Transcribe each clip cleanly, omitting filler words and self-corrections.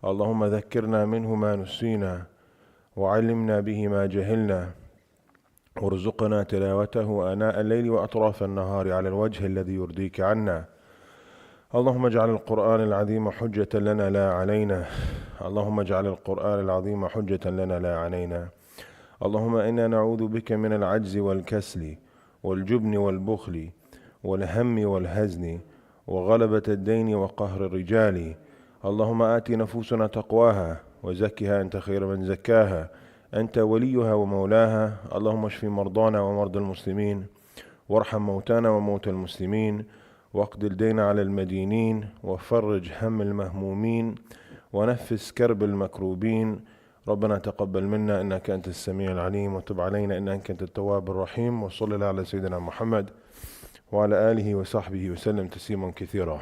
اللهم ذكرنا منه ما نسينا وعلمنا به ما جهلنا وارزقنا تلاوته آناء الليل وأطراف النهار على الوجه الذي يرضيك عنا. اللهم اجعل القرآن العظيم حجة لنا لا علينا. اللهم اجعل القرآن العظيم حجة لنا لا علينا. اللهم إنا نعوذ بك من العجز والكسل والجبن والبخل والهم والهزن وغلبة الدين وقهر الرجال. اللهم آت نفوسنا تقواها وزكها أنت خير من زكاها أنت وليها ومولاها. اللهم اشف مرضانا ومرضى المسلمين وارحم موتانا وموتى المسلمين واقض الدين على المدينين وفرج هم المهمومين ونفس كرب المكروبين. ربنا تقبل منا إنك أنت السميع العليم وتب علينا إنك أنت التواب الرحيم. وصلى الله على سيدنا محمد وعلى آله وصحبه وسلم تسليما كثيرا.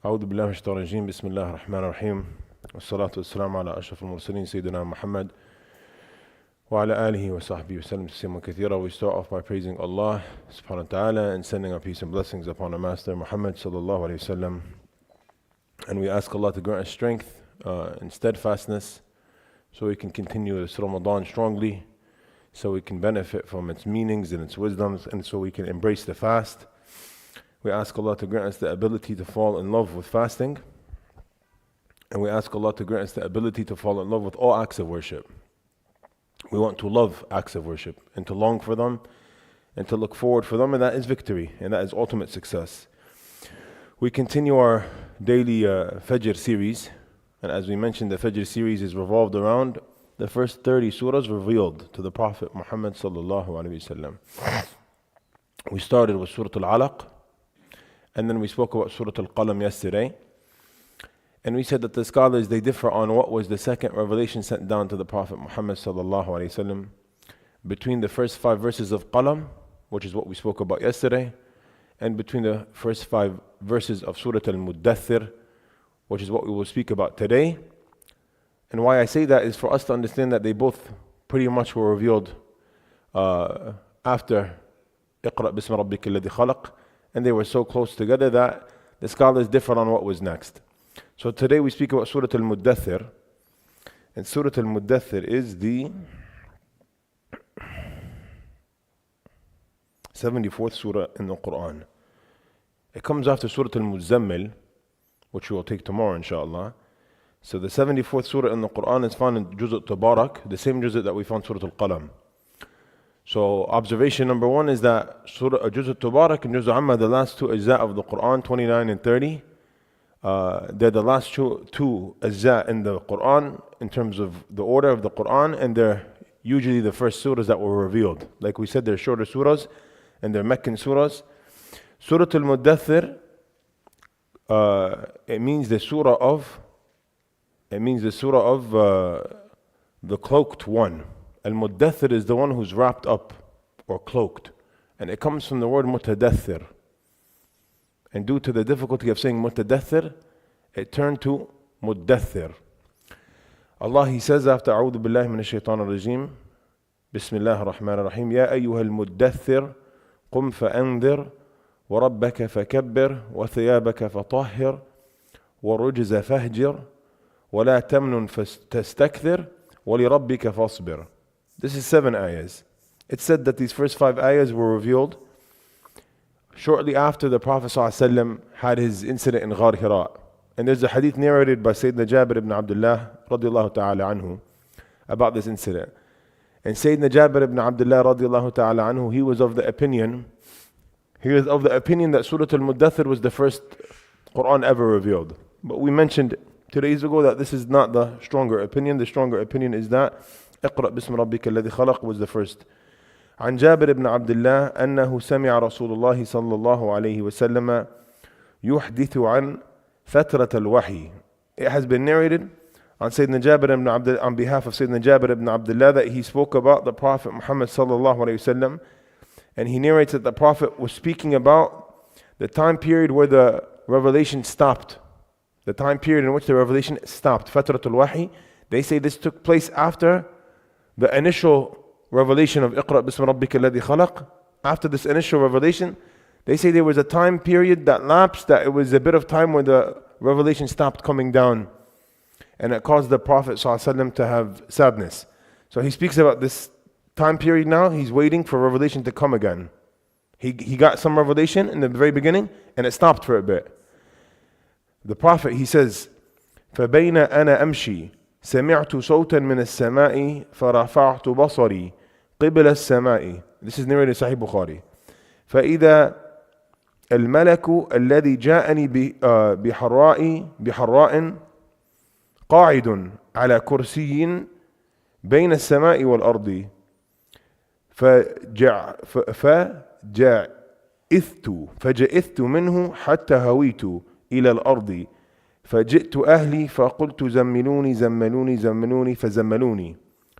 أعوذ بالله من الشيطان الرجيم. بسم الله الرحمن الرحيم والصلاة والسلام على أشرف المرسلين سيدنا محمد وعلى آله وصحبه وسلم تسليما كثيرا. We start off by praising Allah subhanahu wa ta'ala and sending our peace and blessings upon our master Muhammad sallallahu alayhi wa sallam. And we ask Allah to grant us strength and steadfastness so we can continue this Ramadan strongly, so we can benefit from its meanings and its wisdoms, and so we can embrace the fast. We ask Allah to grant us the ability to fall in love with fasting, and we ask Allah to grant us the ability to fall in love with all acts of worship. We want to love acts of worship and to long for them and to look forward for them, and that is victory and that is ultimate success. We continue our daily Fajr series, and as we mentioned, the Fajr series is revolved around the first 30 surahs revealed to the Prophet Muhammad sallallahu alaihi wasallam. We started with Surat al-Alaq, and then we spoke about Surat al-Qalam yesterday. And we said that the scholars, they differ on what was the second revelation sent down to the Prophet Muhammad sallallahu alaihi wasallam between the first 5 verses of Qalam, which is what we spoke about yesterday, and between the first 5 verses of Surat al-Muddaththir, which is what we will speak about today. And why I say that is for us to understand that they both pretty much were revealed after Iqra bismi rabbika alladhi khalaq, and they were so close together that the scholars differ on what was next. So today we speak about Surat al-Muddaththir, and Surat al-Muddaththir is the 74th surah in the Qur'an. It comes after Surat al-Muzammil, which we will take tomorrow inshallah. So the 74th surah in the Qur'an is found in Juz' al-Tabarak, the same Juz' that we found Surat al-Qalam. So observation number 1 is that Juz' al-Tabarak and Juz' al-Amma, the last 2 ajza of the Qur'an, 29 and 30, they're the last two ajza in the Qur'an in terms of the order of the Qur'an, and they're usually the first surahs that were revealed. Like we said, they're shorter surahs and they're Meccan surahs. Surah al-Muddaththir, it means the surah of the cloaked one. Al-Muddaththir is the one who's wrapped up or cloaked, and it comes from the word mutadaththir. And due to the difficulty of saying mutadaththir, it turned to muddaththir. Allah, He says after A'udhu billahi minash shaitanir rajim, Bismillahir Rahmanir Rahim, Ya ayyuhal muddaththir, qum fa'anzir, wa rabbaka fakabbir, wa thiyabaka fatahhir, wa rujza fahjir, wa la tamnun tastakthir, wa li rabbika fasbir. This is 7 ayahs. It said that these first 5 ayahs were revealed shortly after the Prophet ﷺ had his incident in Ghar Hira. And there's a hadith narrated by Sayyidina Jabir ibn Abdullah radiallahu ta'ala anhu about this incident. And Sayyidina Jabir ibn Abdullah radiallahu ta'ala anhu, he was of the opinion that Surah al-Muddaththir was the first Qur'an ever revealed. But we mentioned 2 days ago that this is not the stronger opinion. The stronger opinion is that Iqra bismi rabbika alladhi khalaq was the first. عن جابر بن عبد الله أنه سمع رسول الله صلى الله عليه وسلم يحدث عن فترة الوحي. It has been narrated on Sayyidina Jabir ibn Abdullah, on behalf of Sayyidina Jabir ibn Abdullah, that he spoke about the Prophet Muhammad sallallahu alayhi wasallam, and he narrates that the Prophet was speaking about the time period where the revelation stopped, the time period in which the revelation stopped, Fatratul Wahi. They say this took place after the initial revelation of Iqra bismi rabbika alladhi khalaq. After this initial revelation, They say there was a time period that lapsed, that it was a bit of time where the revelation stopped coming down, and it caused the Prophet ﷺ to have sadness. So he speaks about this time period now. He's waiting for revelation to come again. He got some revelation in the very beginning, and it stopped for a bit. The Prophet, he says, فَبَيْنَ أَنَا أَمْشِي سَمِعْتُ صَوْتًا مِنَ السَّمَاءِ فَرَفَعْتُ بَصَرِي قِبْلَ السَّمَاءِ. This is narrated in Sahih Bukhari. فَإِذَا الْمَلَكُ الَّذِي جَاءَنِي بِحَرَّاءٍ قَاعِدٌ عَلَى كُرْسِيٍّ بين السماء والأرض فجئثت منه حتى هويت إلى الأرض فجئت أهلي فقلت زملوني زملوني زملوني فزملوني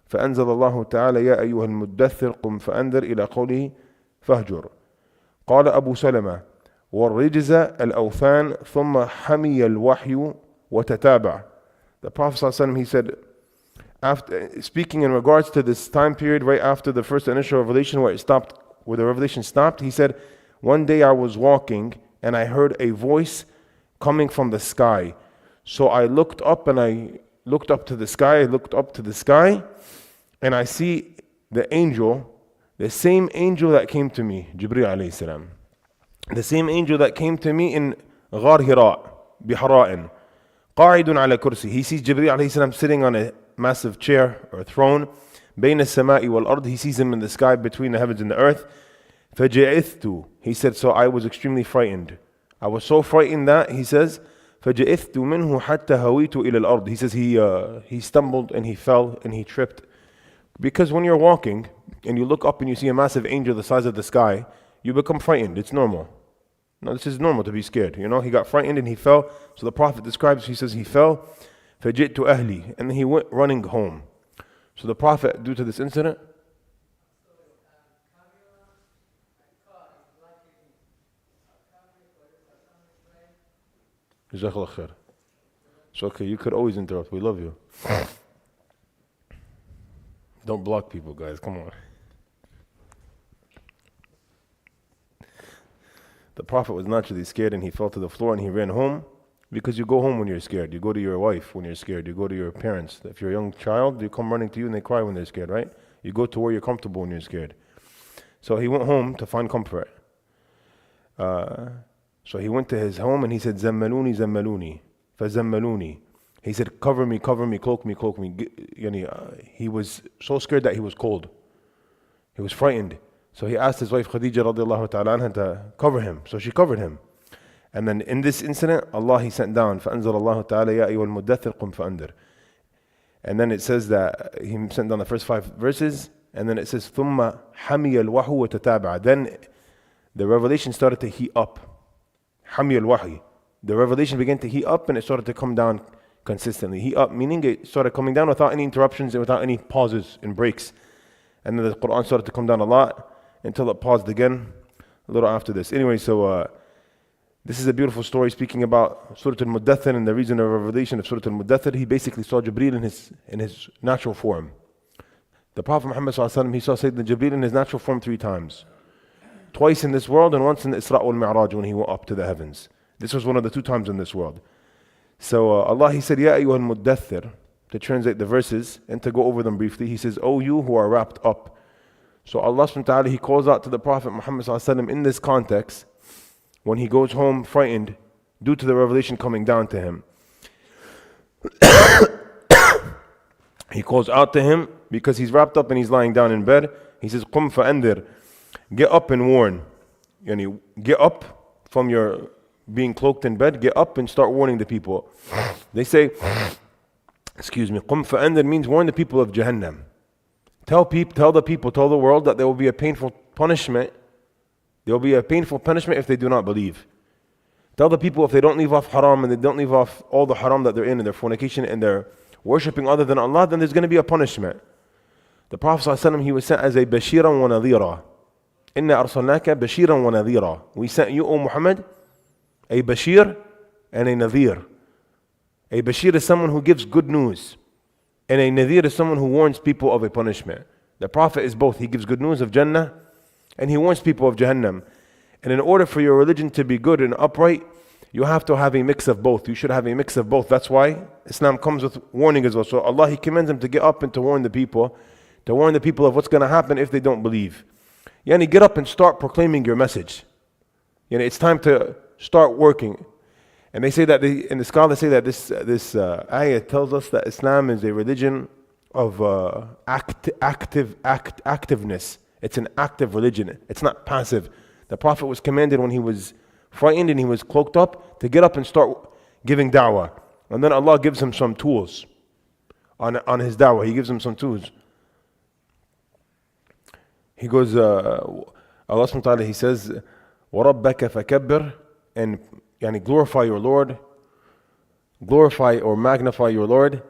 فأنزل الله تعالى يا أيها المدثر قم فأنذر إلى قوله فهجر. قال أبو سلمة والرجز الأوثان ثم حمي الوحي وتتابع. The Prophet ﷺ, he said, after speaking in regards to this time period right after the first initial revelation where the revelation stopped, he said, one day I was walking and I heard a voice coming from the sky. So I looked up and I looked up to the sky, and I see the angel, the same angel that came to me, Jibreel alayhi salam. The same angel that came to me in Ghar Hira, Bihara'in. Qa'idun ala kursi. He sees Jibreel alayhi salam sitting on a massive chair or throne. Bayn as-sama'i wal-ard. He sees him in the sky between the heavens and the earth. فَجَئِثْتُ. He said, so I was extremely frightened. I was so frightened that, he says, فَجَئِثْتُ مِنْهُ حَتَّى هَوِيتُ إِلَى الْأَرْضِ. He says he stumbled and he fell and he tripped. Because when you're walking and you look up and you see a massive angel the size of the sky, you become frightened. It's normal. No, this is normal to be scared. You know, he got frightened and he fell. So the Prophet describes, he says he fell. فَجِئْتُ أَهْلِي. And then he went running home. So the Prophet, due to this incident, Jazakallah khair. It's okay, you could always interrupt. We love you. Don't block people, guys. Come on. The Prophet was naturally scared and he fell to the floor and he ran home. Because you go home when you're scared. You go to your wife when you're scared. You go to your parents. If you're a young child, they come running to you and they cry when they're scared, right? You go to where you're comfortable when you're scared. So he went home to find comfort. So he went to his home and he said, Zammaluni, Zammaluni, Fazammaluni. He said, cover me, cloak me, cloak me. He was so scared that he was cold. He was frightened. So he asked his wife Khadija radiallahu ta'ala anha to cover him. So she covered him. And then in this incident, Allah, he sent down, فَأَنزَلَ اللَّهُ تَعَالَى يَا أَيُّهَا الْمُدَّثِّرْ قُمْ فَأَنذِرْ. And then it says that he sent down the first 5 verses, and then it says, ثُمَّ حَمِيَ الْوَحُ وَتَتَابَعَ. Then the revelation started to heat up. حَمِيَ الْوَحِي. The revelation began to heat up and it started to come down consistently. Heat up, meaning it started coming down without any interruptions and without any pauses and breaks. And then the Qur'an started to come down a lot until it paused again a little after this. Anyway, so this is a beautiful story speaking about Surat al-Muddaththir and the reason of revelation of Surat al-Muddaththir. He basically saw Jibreel in his natural form. The Prophet Muhammad ﷺ, he saw Sayyidina Jibreel in his natural form 3 times. Twice in this world and once in the Isra wal-Mi'raj when he went up to the heavens. This was one of the 2 times in this world. So Allah, he said, Ya ayyuha al-Muddaththir, to translate the verses and to go over them briefly. He says, O you who are wrapped up. So Allah subhanahu wa ta'ala, he calls out to the Prophet Muhammad ﷺ in this context when he goes home frightened due to the revelation coming down to him. He calls out to him because he's wrapped up and he's lying down in bed. He says, Qum fa'andir. Get up and warn. Get up from your being cloaked in bed. Get up and start warning the people. They say, Qum fa'andir means warn the people of Jahannam. Tell the world that there will be a painful punishment. There will be a painful punishment if they do not believe. Tell the people if they don't leave off haram and they don't leave off all the haram that they're in and their fornication and they're worshipping other than Allah, then there's going to be a punishment. The Prophet ﷺ, he was sent as a bashiran wa nadhira. Inna arsalnaka bashiran wa nadhira. We sent you, O Muhammad, a bashir and a nadhir. A bashir is someone who gives good news, and a nadhir is someone who warns people of a punishment. The Prophet is both. He gives good news of Jannah and he warns people of Jahannam. And in order for your religion to be good and upright, you have to have a mix of both. You should have a mix of both. That's why Islam comes with warning as well. So Allah, He commends them to get up and to warn the people of what's going to happen if they don't believe. Yani, get up and start proclaiming your message. Yani, it's time to start working. And they say that, and the scholars say that this ayah tells us that Islam is a religion of activeness. It's an active religion. It's not passive. The Prophet was commanded when he was frightened and he was cloaked up to get up and start giving da'wah. And then Allah gives him some tools on his da'wah. He gives him some tools. He goes, Allah subhanahu wa ta'ala, He says, وَرَبَّكَ فَكَبِّرْ, and yani, glorify your Lord, glorify or magnify your Lord.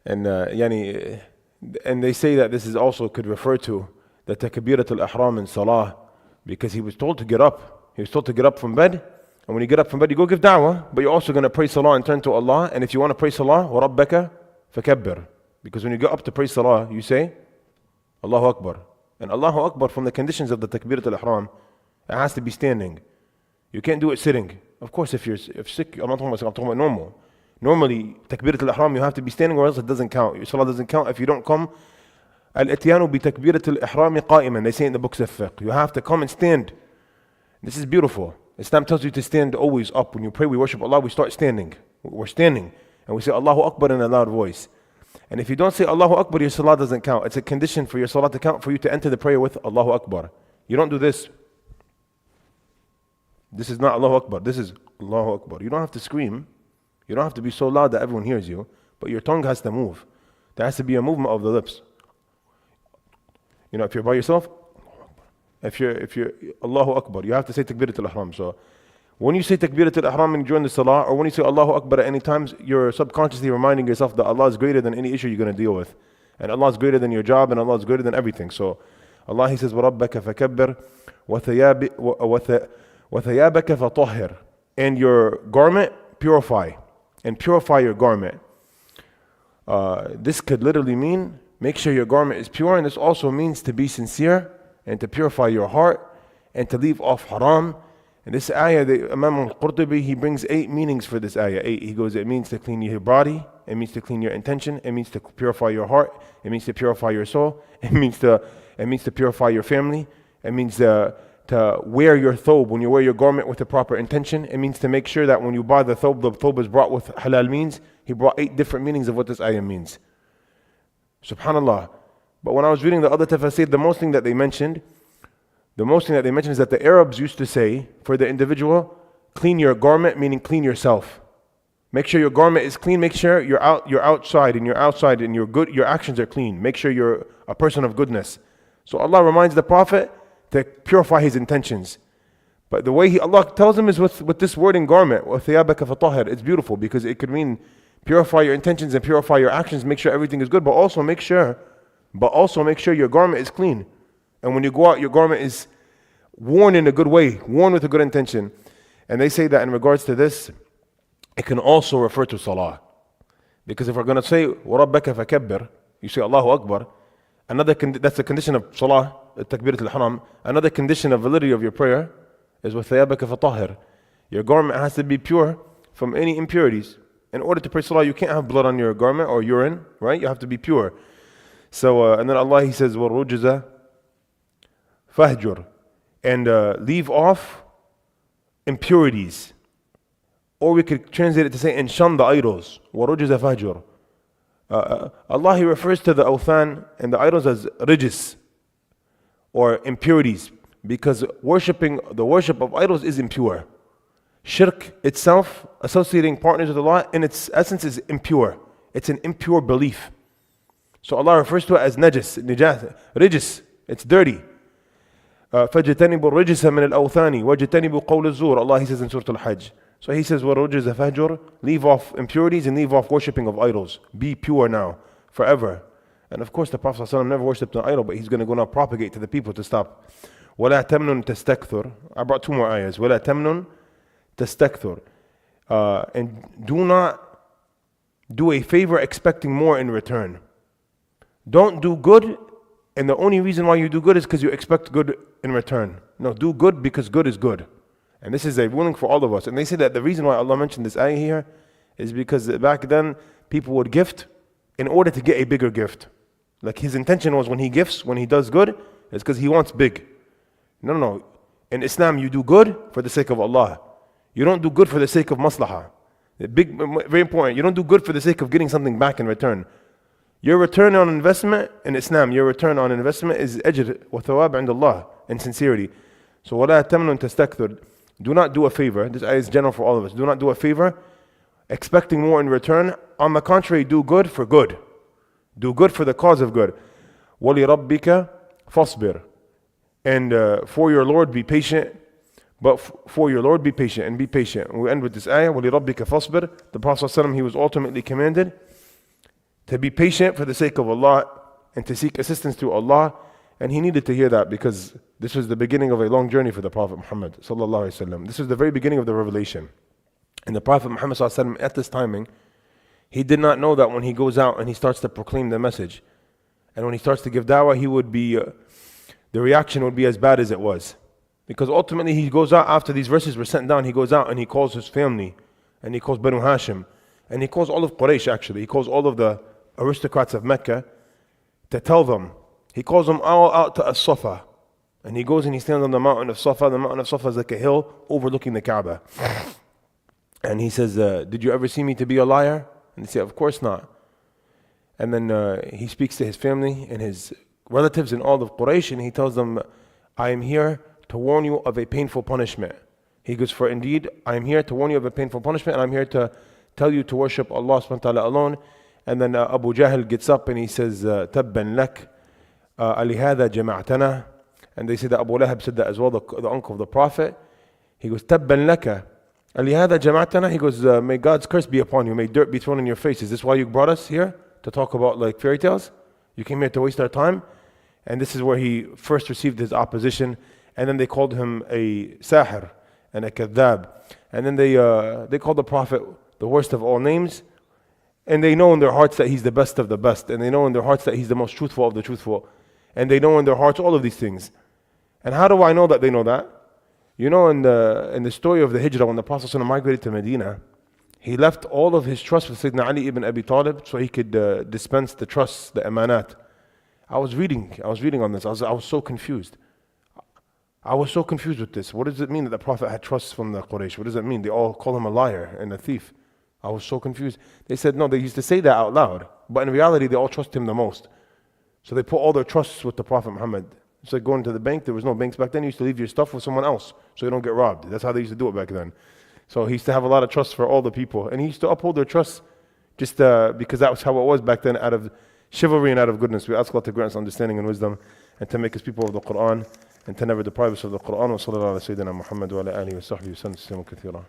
And and they say that this is also could refer to the takbirat al-ihram in salah, because he was told to get up. He was told to get up from bed, and when you get up from bed, you go give da'wah, but you're also going to pray salah and turn to Allah. And if you want to pray salah, وَرَبَّكَ فَكَبِّرْ, because when you get up to pray salah, you say Allahu Akbar. And Allahu Akbar, from the conditions of the takbirat al-ihram, it has to be standing. You can't do it sitting. Of course, if sick, I'm talking about normal. Normally, takbirat al-ihram, you have to be standing, or else it doesn't count. Your salah doesn't count if you don't come. Al-ityanu bi takbirat al-ihram qa'iman, they say in the books of fiqh. You have to come and stand. This is beautiful. Islam tells you to stand always up. When you pray, we worship Allah, we start standing. We're standing. And we say Allahu Akbar in a loud voice. And if you don't say Allahu Akbar, your salah doesn't count. It's a condition for your salah to count, for you to enter the prayer with Allahu Akbar. You don't do this. This is not Allahu Akbar. This is Allahu Akbar. You don't have to scream. You don't have to be so loud that everyone hears you. But your tongue has to move. There has to be a movement of the lips. You know, if you're by yourself, if you're Allahu Akbar, you have to say takbirat al-ihram. So when you say takbirat al-ihram and you join the salah, or when you say Allahu Akbar at any times, you're subconsciously reminding yourself that Allah is greater than any issue you're going to deal with. And Allah is greater than your job, and Allah is greater than everything. So Allah, He says, وَرَبَّكَ فَكَبِّرْ وَثَيَابَكَ فَطَهِّرْ, and your garment purify, and purify your garment. This could literally mean make sure your garment is pure, and this also means to be sincere and to purify your heart and to leave off haram. And this ayah, the Imam al-Qurtubi, he brings 8 meanings for this ayah. 8. He goes, it means to clean your body, it means to clean your intention, it means to purify your heart, it means to purify your soul, it means to purify your family, it means to wear your thobe, when you wear your garment with the proper intention. It means to make sure that when you buy the thobe is brought with halal means. He brought 8 different meanings of what this ayah means. Subhanallah. But when I was reading the other tafsir, the most thing that they mentioned is that the Arabs used to say for the individual, clean your garment, meaning clean yourself. Make sure your garment is clean. Make sure you're outside and your actions are clean. Make sure you're a person of goodness. So Allah reminds the Prophet to purify his intentions. But the way Allah tells him is with this wording garment, وَثِيَابَكَ فَطَهِّرْ. It's beautiful because it could mean purify your intentions and purify your actions, make sure everything is good, but also make sure your garment is clean. And when you go out, your garment is worn in a good way, worn with a good intention. And they say that in regards to this, it can also refer to salah. Because if we're going to say وَرَبَّكَ فَكَبِّرْ, you say Allahu Akbar, that's a condition of salah, takbirat al-ihram. Another condition of validity of your prayer is وَثِيَابَكَ فَطَهِّرْ. Your garment has to be pure from any impurities. In order to pray salah, you can't have blood on your garment or urine, right? You have to be pure. So, and then Allah, He says, وَالرُّجْزَ فَهْجُرْ, and leave off impurities. Or we could translate it to say, and shun the idols. وَالرُّجْزَ فَهْجُرْ. Allah, He refers to the awthan and the idols as rijis, or impurities, because the worship of idols is impure. Shirk itself, associating partners with Allah, in its essence is impure. It's an impure belief. So Allah refers to it as najis, rijis. It's dirty. فَجْتَنِبُوا الرِّجِسَ مِنَ الْأَوْثَانِ وَجْتَنِبُوا قَوْلَ الزُّورِ. Allah, He says in Surat al-Hajj. So He says, وَالرُّجِزَ فَهْجُرْ, leave off impurities and leave off worshipping of idols. Be pure now, forever. And of course the Prophet ﷺ never worshipped an idol, but he's going to go now propagate to the people to stop. وَلَا تَمْنُن تَسْتَكْثُرْ. I brought 2 more ayahs. وَلَا تَمْنُن تَسْتَكْثُرْ. And do not do a favor expecting more in return. Don't do good, and the only reason why you do good is because you expect good in return. No, do good because good is good. And this is a ruling for all of us. And they say that the reason why Allah mentioned this ayah here is because back then people would gift in order to get a bigger gift. Like his intention was when he gifts, when he does good, it's because he wants big. No, no, no. In Islam, you do good for the sake of Allah. You don't do good for the sake of maslahah. Big, very important. You don't do good for the sake of getting something back in return. Your return on investment in Islam, your return on investment is ajr wa thawab and Allah, in sincerity. So وَلَا تَمْنُنْ تَسْتَكْثِرْ. Do not do a favor. This ayah is general for all of us. Do not do a favor expecting more in return. On the contrary, do good for good. Do good for the cause of good. وَلِرَبِّكَ فَاصْبِرْ. And for your Lord be patient. But for your Lord be patient and be patient. And we end with this ayah. وَلِرَبِّكَ فَاصْبِرْ. The Prophet ﷺ, he was ultimately commanded to be patient for the sake of Allah and to seek assistance through Allah. And he needed to hear that because this was the beginning of a long journey for the Prophet Muhammad sallallahu alaihi wasallam. This was the very beginning of the revelation. And the Prophet Muhammad sallallahu alaihi wasallam, at this timing, he did not know that when he goes out and he starts to proclaim the message, and when he starts to give da'wah, he would be, the reaction would be as bad as it was. Because ultimately he goes out after these verses were sent down, he goes out and he calls his family, and he calls Banu Hashim, and he calls all of Quraysh actually, he calls all of the aristocrats of Mecca to tell them. He calls them all out to As-Safa. And he goes and he stands on the mountain of Safa. The mountain of Safa is like a hill overlooking the Kaaba. And he says, did you ever see me to be a liar? And they say, of course not. And then he speaks to his family and his relatives and all of Quraysh, and he tells them, I am here to warn you of a painful punishment. He goes, for indeed, I am here to warn you of a painful punishment, and I'm here to tell you to worship Allah subhanahu wa ta'ala alone. And then Abu Jahl gets up and he says, Tabban lak. أَلِهَذَا جَمَعْتَنَا. And they say that Abu Lahab said that as well, the uncle of the Prophet. He goes, تَبًّا لَكَ أَلِهَذَا جَمَعْتَنَا. He goes, may God's curse be upon you, may dirt be thrown in your face. Is this why you brought us here? To talk about like fairy tales? You came here to waste our time? And this is where he first received his opposition. And then they called him a sahir and a kadhab. And then they called the Prophet the worst of all names. And they know in their hearts that he's the best of the best. And they know in their hearts that he's the most truthful of the truthful. And they know in their hearts all of these things. And how do I know that they know that? You know, in the story of the Hijrah, when the Prophet migrated to Medina, he left all of his trust with Sayyidina Ali ibn Abi Talib so he could dispense the trusts, the amanat. I was reading on this. I was so confused. I was so confused with this. What does it mean that the Prophet had trusts from the Quraysh? What does it mean? They all call him a liar and a thief. I was so confused. They said, no, they used to say that out loud. But in reality, they all trust him the most. So they put all their trusts with the Prophet Muhammad. It's like going to the bank. There was no banks back then. You used to leave your stuff with someone else so you don't get robbed. That's how they used to do it back then. So he used to have a lot of trust for all the people. And he used to uphold their trust just because that was how it was back then, out of chivalry and out of goodness. We ask Allah to grant us understanding and wisdom and to make us people of the Qur'an and to never deprive us of the Qur'an. Wa sallallahu ala sayyidina Muhammad wa ala alihi wa sahbihi wa sallam kathira.